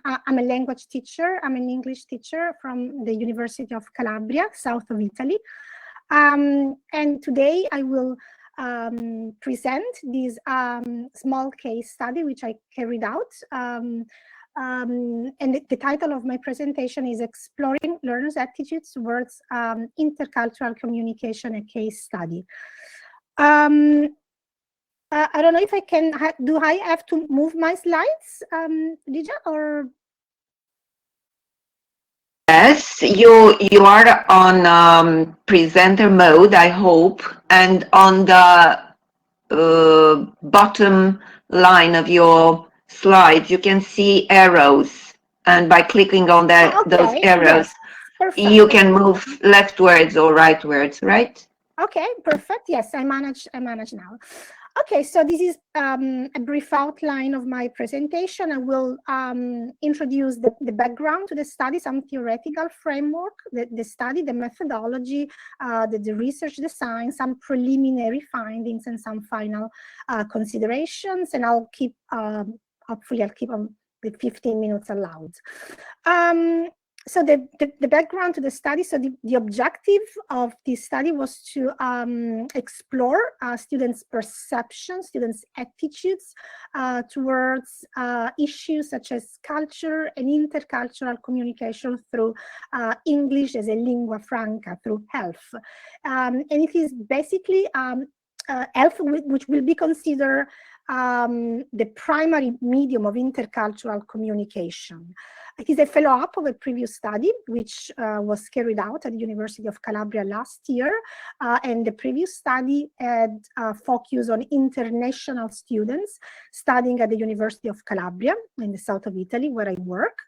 I'm a language teacher. I'm an English teacher from the University of Calabria, south of Italy. And today I will present this small case study which I carried out. And the title of my presentation is Exploring Learners' Attitudes Towards Intercultural Communication, a Case Study. I don't know if I can, do I have to move my slides, Lydia, or? Yes, you are on presenter mode, I hope, and on the bottom line of your slides, you can see arrows, and by clicking on those arrows, yes, you can move leftwards or rightwards, right? Okay, perfect. Yes, I manage now. Okay, so this is a brief outline of my presentation. I will introduce the background to the study, some theoretical framework, the study, the methodology, the research design, some preliminary findings, and some final considerations. And I'll keep, hopefully I'll keep on the 15 minutes allowed. So the background to the study, so the objective of this study was to explore students' perceptions, students' attitudes towards issues such as culture and intercultural communication through English as a lingua franca, through health. And it is basically health, which will be considered the primary medium of intercultural communication. It is a follow-up of a previous study, which was carried out at the University of Calabria last year. And the previous study had focus on international students studying at the University of Calabria in the south of Italy, where I work.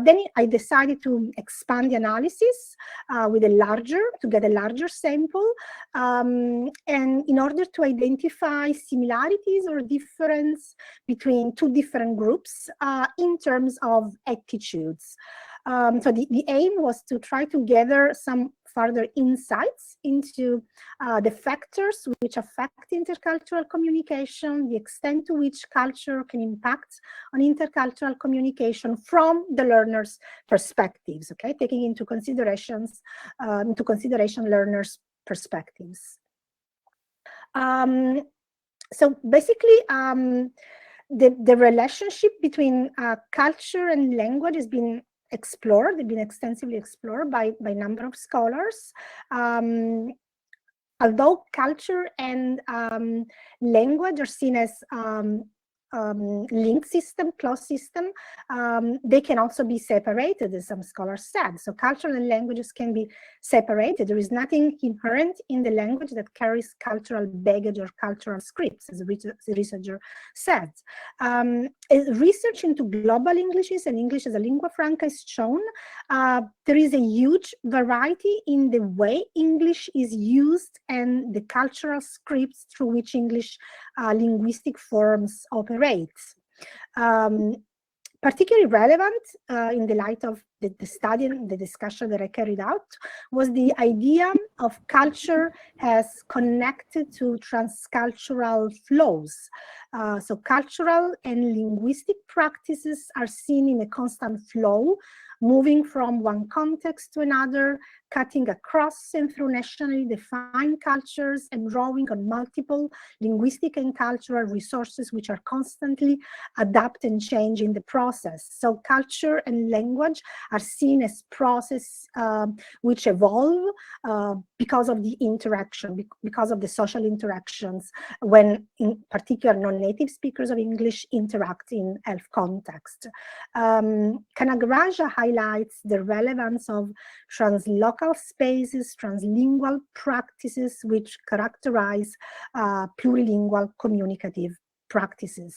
Then I decided to expand the analysis to get a larger sample. And in order to identify similarities or difference between two different groups in terms of attitudes. So the aim was to try to gather some further insights into the factors which affect intercultural communication, the extent to which culture can impact on intercultural communication from the learner's perspectives, okay, taking into consideration learners' perspectives. So basically, the relationship between culture and language has been explored. They've been extensively explored by a number of scholars. Although culture and language are seen as linked system, closed system, they can also be separated, as some scholars said. So culture and languages can be separated. There is nothing inherent in the language that carries cultural baggage or cultural scripts, as the researcher said. Research into global Englishes and English as a lingua franca is shown. There is a huge variety in the way English is used and the cultural scripts through which English linguistic forms operate. Particularly relevant in the light of the study and the discussion that I carried out was the idea of culture as connected to transcultural flows. So cultural and linguistic practices are seen in a constant flow, moving from one context to another, cutting across and through nationally defined cultures and drawing on multiple linguistic and cultural resources which are constantly adapt and change in the process. So culture and language are seen as processes which evolve because of the interaction, because of the social interactions when, in particular, non-native speakers of English interact in health context. Kanagaraja highlights the relevance of translocal spaces, translingual practices which characterize plurilingual communicative practices.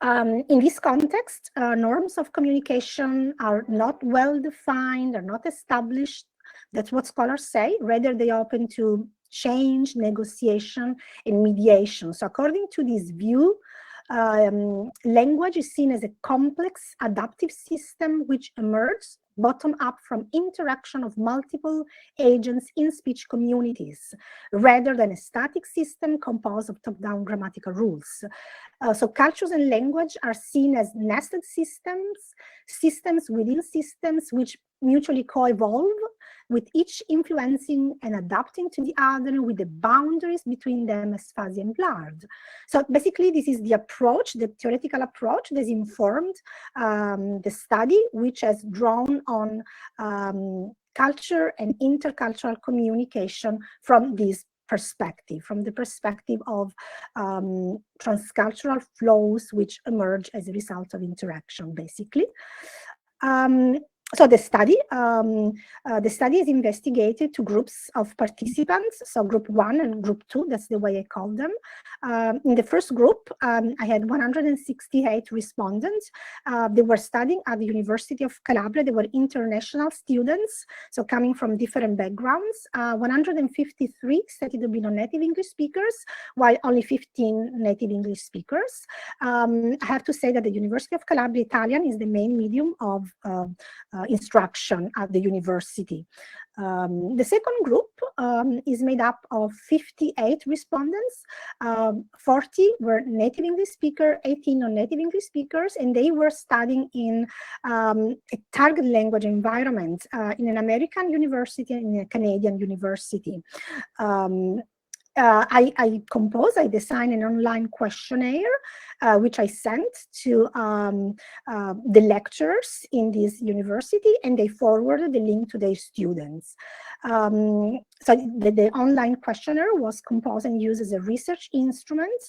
In this context, norms of communication are not well defined, are not established. That's what scholars say. Rather, they are open to change, negotiation, and mediation. So according to this view, language is seen as a complex adaptive system which emerges bottom up from interaction of multiple agents in speech communities, rather than a static system composed of top-down grammatical rules. So cultures and language are seen as nested systems, systems within systems which mutually co-evolve, with each influencing and adapting to the other, with the boundaries between them as fuzzy and blurred. So basically, this is the approach, the theoretical approach that informed the study, which has drawn on culture and intercultural communication from this perspective, from the perspective of transcultural flows which emerge as a result of interaction, basically. So the study is investigated to groups of participants, so group 1 and group 2, that's the way I call them. In the first group, I had 168 respondents. They were studying at the University of Calabria. They were international students, so coming from different backgrounds. 153 studied to be non-native English speakers, while only 15 native English speakers. I have to say that the University of Calabria Italian is the main medium of instruction at the university. The second group is made up of 58 respondents. 40 were native English speakers, 18 non-native English speakers, and they were studying in a target language environment in an American university and in a Canadian university. I designed an online questionnaire, which I sent to the lecturers in this university, and they forwarded the link to their students. So the online questionnaire was composed and used as a research instrument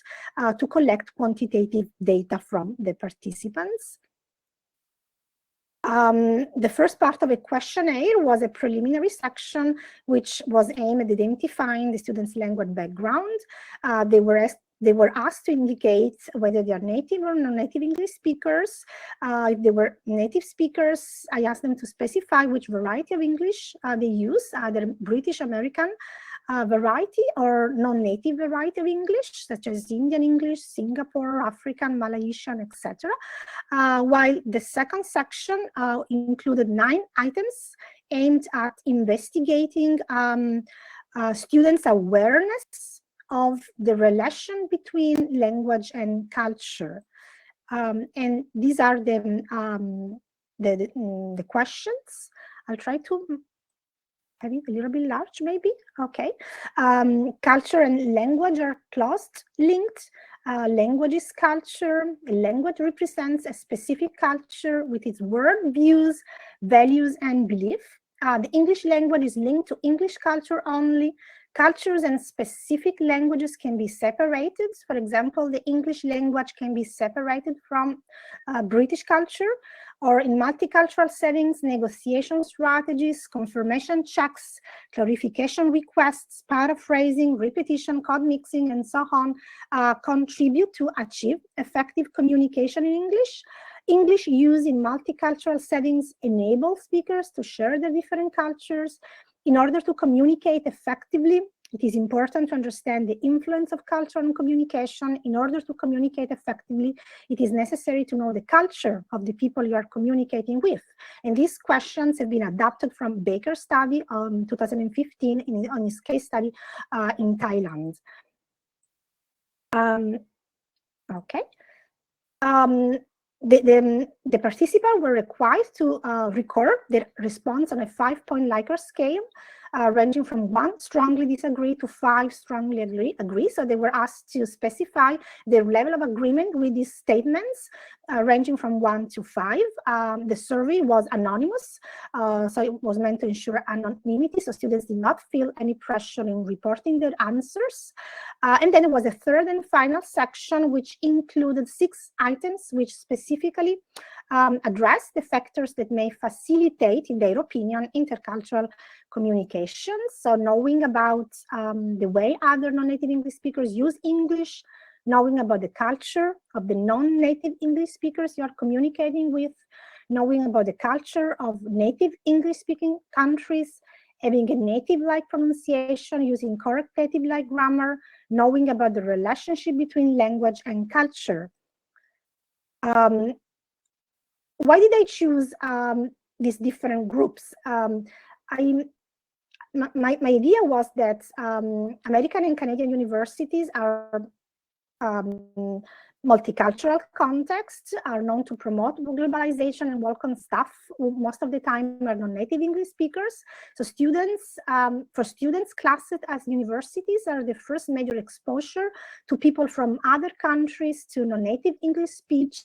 to collect quantitative data from the participants. The first part of a questionnaire was a preliminary section, which was aimed at identifying the students' language background. They were asked to indicate whether they are native or non-native English speakers. If they were native speakers, I asked them to specify which variety of English they use, either British, American variety or non-native variety of English, such as Indian English, Singapore, African, Malaysian, etc. While the second section included 9 items aimed at investigating students' awareness of the relation between language and culture. And these are the questions. I'll try to have it a little bit large, maybe. Okay. Culture and language are closely linked. Language is culture. Language represents a specific culture with its word, views, values, and belief. The English language is linked to English culture only. Cultures and specific languages can be separated. For example, the English language can be separated from British culture, or in multicultural settings, negotiation strategies, confirmation checks, clarification requests, paraphrasing, repetition, code mixing, and so on contribute to achieve effective communication in English. English used in multicultural settings enables speakers to share their different cultures. In order to communicate effectively, it is important to understand the influence of culture on communication. In order to communicate effectively, it is necessary to know the culture of the people you are communicating with. And these questions have been adapted from Baker's study on 2015 on his case study in Thailand. Okay. The participants were required to record their response on a 5-point Likert scale, ranging from 1 strongly disagree to 5 strongly agree. So they were asked to specify their level of agreement with these statements, ranging from 1 to 5. The survey was anonymous, so it was meant to ensure anonymity, so students did not feel any pressure in reporting their answers. And then there was a third and final section, which included 6 items, which specifically address the factors that may facilitate, in their opinion, intercultural communication. So knowing about the way other non-native English speakers use English, knowing about the culture of the non-native English speakers you are communicating with, knowing about the culture of native English-speaking countries, having a native-like pronunciation, using correctative-like grammar, knowing about the relationship between language and culture. Why did I choose these different groups? My idea was that American and Canadian universities are multicultural contexts are known to promote globalization and welcome staff who most of the time are non-native English speakers. So for students, classes at universities are the first major exposure to people from other countries to non-native English speech.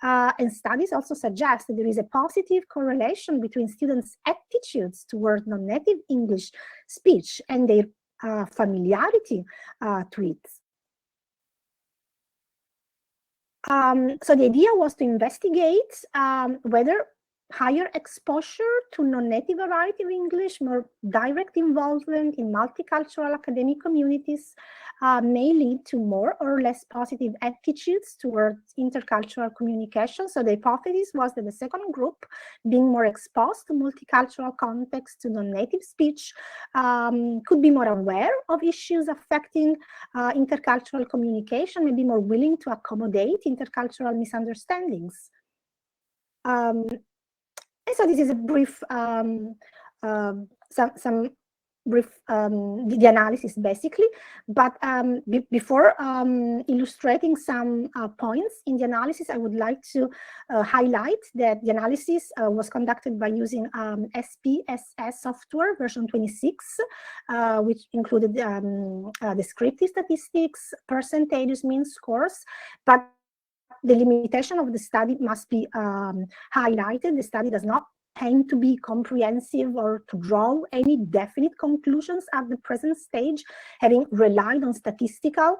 And studies also suggest that there is a positive correlation between students' attitudes toward non-native English speech and their familiarity to it. So the idea was to investigate whether higher exposure to non-native variety of English, more direct involvement in multicultural academic communities may lead to more or less positive attitudes towards intercultural communication. So the hypothesis was that the second group, being more exposed to multicultural context, to non-native speech, could be more aware of issues affecting intercultural communication, may be more willing to accommodate intercultural misunderstandings. And so this is a brief, some brief, the analysis basically, but before illustrating some points in the analysis, I would like to highlight that the analysis was conducted by using SPSS software version 26, which included descriptive statistics, percentages, mean scores, but the limitation of the study must be highlighted. The study does not aim to be comprehensive or to draw any definite conclusions at the present stage, having relied on statistical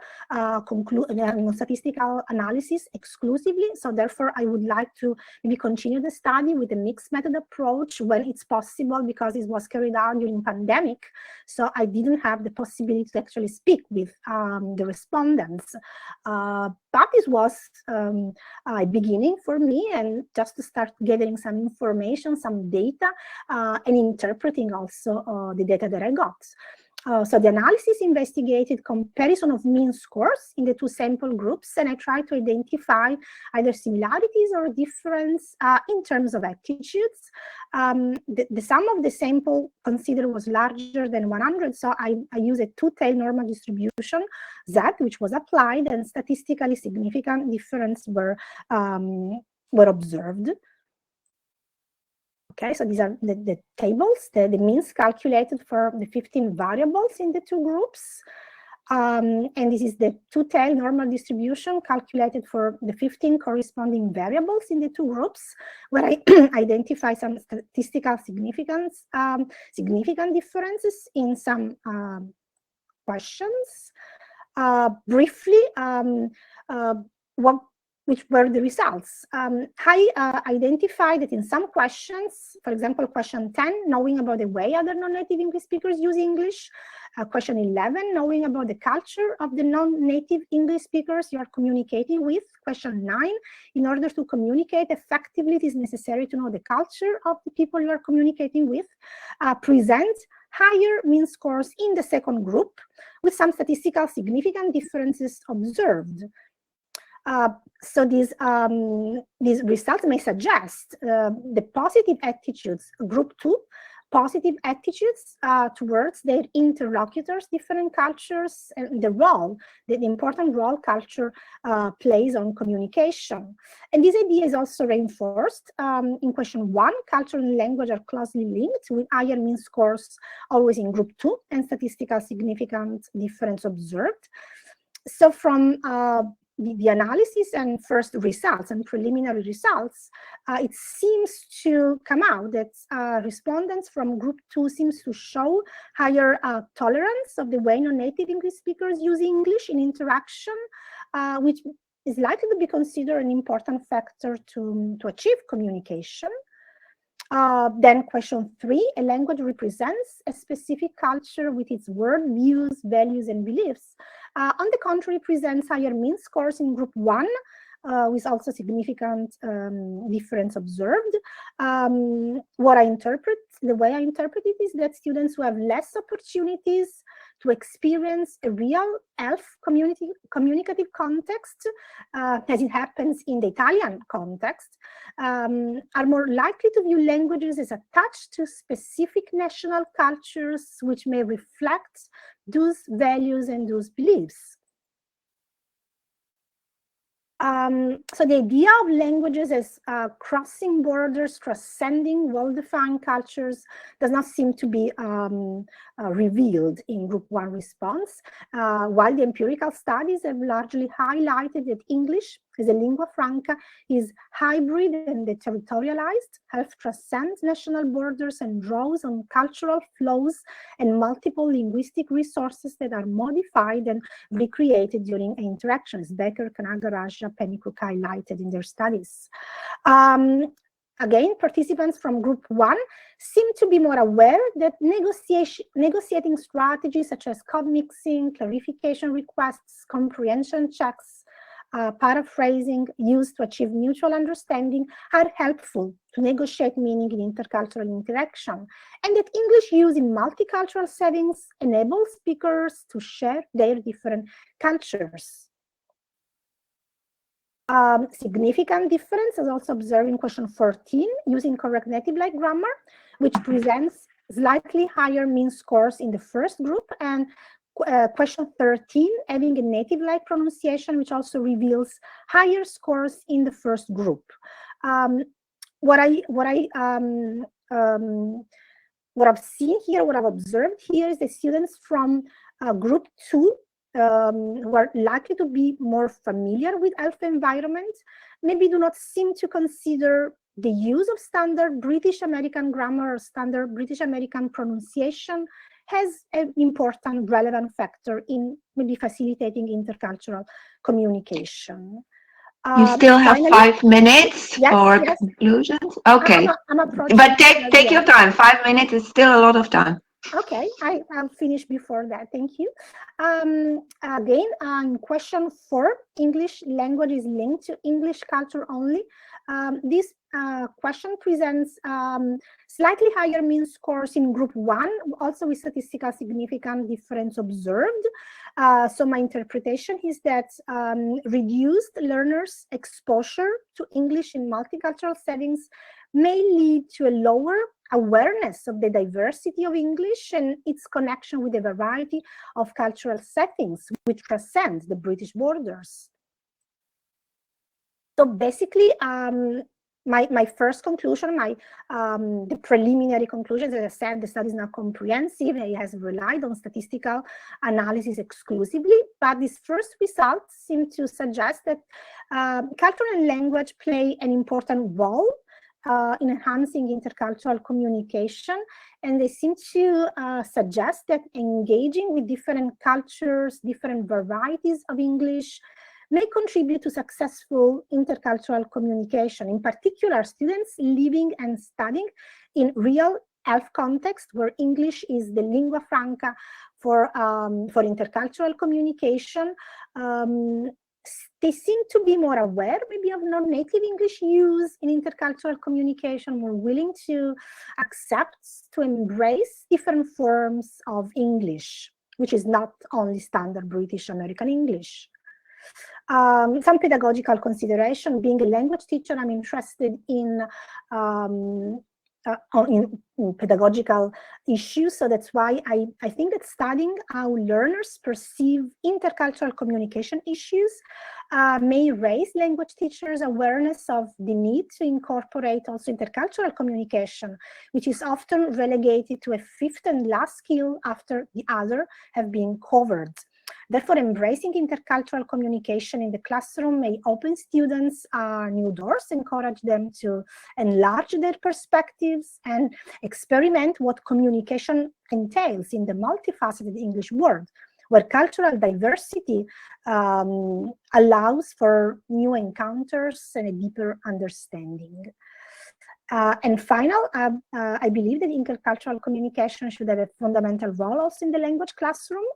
analysis exclusively. So therefore, I would like to maybe continue the study with a mixed method approach when it's possible, because it was carried out during pandemic. So I didn't have the possibility to actually speak with the respondents. But this was a beginning for me, and just to start gathering some information, some data, and interpreting also the data that I got. So the analysis investigated comparison of mean scores in the two sample groups, and I tried to identify either similarities or difference in terms of attitudes. The sum of the sample considered was larger than 100, so I used a two-tailed normal distribution, Z, which was applied, and statistically significant difference were observed. Okay, so these are the tables, the means calculated for the 15 variables in the two groups. And this is the two-tailed normal distribution calculated for the 15 corresponding variables in the two groups, where I identify some statistical significance, significant differences in some questions. Briefly, which were the results. I identified that in some questions, for example, question 10, knowing about the way other non-native English speakers use English. Question 11, knowing about the culture of the non-native English speakers you are communicating with. Question 9, in order to communicate effectively, it is necessary to know the culture of the people you are communicating with. Present higher mean scores in the second group, with some statistical significant differences observed. So these results may suggest the positive attitudes, group 2, positive attitudes towards their interlocutors, different cultures, and the important role culture plays on communication. And this idea is also reinforced in question 1. Culture and language are closely linked, with higher mean scores always in group 2 and statistical significant difference observed. So from the analysis and first results and preliminary results, it seems to come out that respondents from group 2 seems to show higher tolerance of the way non-native English speakers use English in interaction, which is likely to be considered an important factor to achieve communication. Then question 3, a language represents a specific culture with its word, views, values, and beliefs. On the contrary, presents higher mean scores in group 1, with also significant difference observed. The way I interpret it is that students who have less opportunities to experience a real ELF communicative context, as it happens in the Italian context, are more likely to view languages as attached to specific national cultures, which may reflect those values and those beliefs. So the idea of languages as crossing borders, transcending well-defined cultures does not seem to be revealed in Group 1 response, while the empirical studies have largely highlighted that English as a lingua franca is hybrid and territorialized, helps transcend national borders and draws on cultural flows and multiple linguistic resources that are modified and recreated during interactions. Becker, Kanaga, Raja, Pennycook highlighted in their studies. Again, participants from Group 1 seem to be more aware that negotiating strategies such as code mixing, clarification requests, comprehension checks, paraphrasing used to achieve mutual understanding are helpful to negotiate meaning in intercultural interaction, and that English use in multicultural settings enables speakers to share their different cultures. Significant difference is also observed in question 14, using correct native-like grammar, which presents slightly higher mean scores in the first group, and question 13, having a native-like pronunciation, which also reveals higher scores in the first group. What I've seen here, what I've observed here is the students from Group 2 who are likely to be more familiar with alpha environments, maybe do not seem to consider the use of standard British American grammar or standard British American pronunciation has an important relevant factor in maybe facilitating intercultural communication. You still have finally, 5 minutes for yes. Conclusions? Okay. I'm approaching. But take your time. 5 minutes is still a lot of time. Okay, I'll finish before that. Thank you. Again, on question 4, English language is linked to English culture only. This question presents slightly higher mean scores in Group 1, also with statistical significant difference observed. So my interpretation is that reduced learners' exposure to English in multicultural settings may lead to a lower awareness of the diversity of English and its connection with a variety of cultural settings which transcend the British borders. So basically, my first conclusion, the preliminary conclusions, as I said, the study is not comprehensive. It has relied on statistical analysis exclusively, but these first results seem to suggest that culture and language play an important role in enhancing intercultural communication, and they seem to suggest that engaging with different cultures, different varieties of English may contribute to successful intercultural communication. In particular, students living and studying in real health context where English is the lingua franca for intercultural communication, they seem to be more aware maybe of non-native English use in intercultural communication, more willing to accept, to embrace different forms of English, which is not only standard British American English. Some pedagogical consideration. Being a language teacher, I'm interested in pedagogical issues. So that's why I think that studying how learners perceive intercultural communication issues may raise language teachers' awareness of the need to incorporate also intercultural communication, which is often relegated to a fifth and last skill after the other have been covered. Therefore, embracing intercultural communication in the classroom may open students new doors, encourage them to enlarge their perspectives and experiment what communication entails in the multifaceted English world, where cultural diversity allows for new encounters and a deeper understanding. And final, I believe that intercultural communication should have a fundamental role also in the language classroom.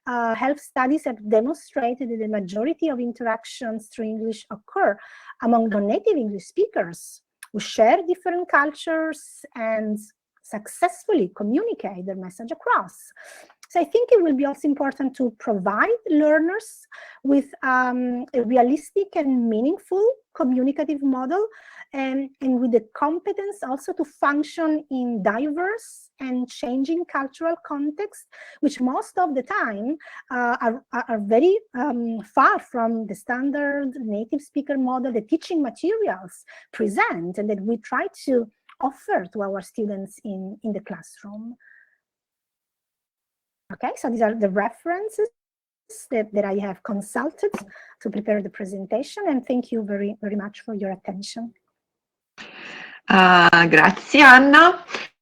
Health studies have demonstrated that the majority of interactions through English occur among non-native English speakers who share different cultures and successfully communicate their message across. So I think it will be also important to provide learners with a realistic and meaningful communicative model, and with the competence also to function in diverse and changing cultural contexts, which most of the time are very far from the standard native speaker model the teaching materials present and that we try to offer to our students in the classroom. Okay, so these are the references that I have consulted to prepare the presentation, and thank you very, very much for your attention. Grazie Anna.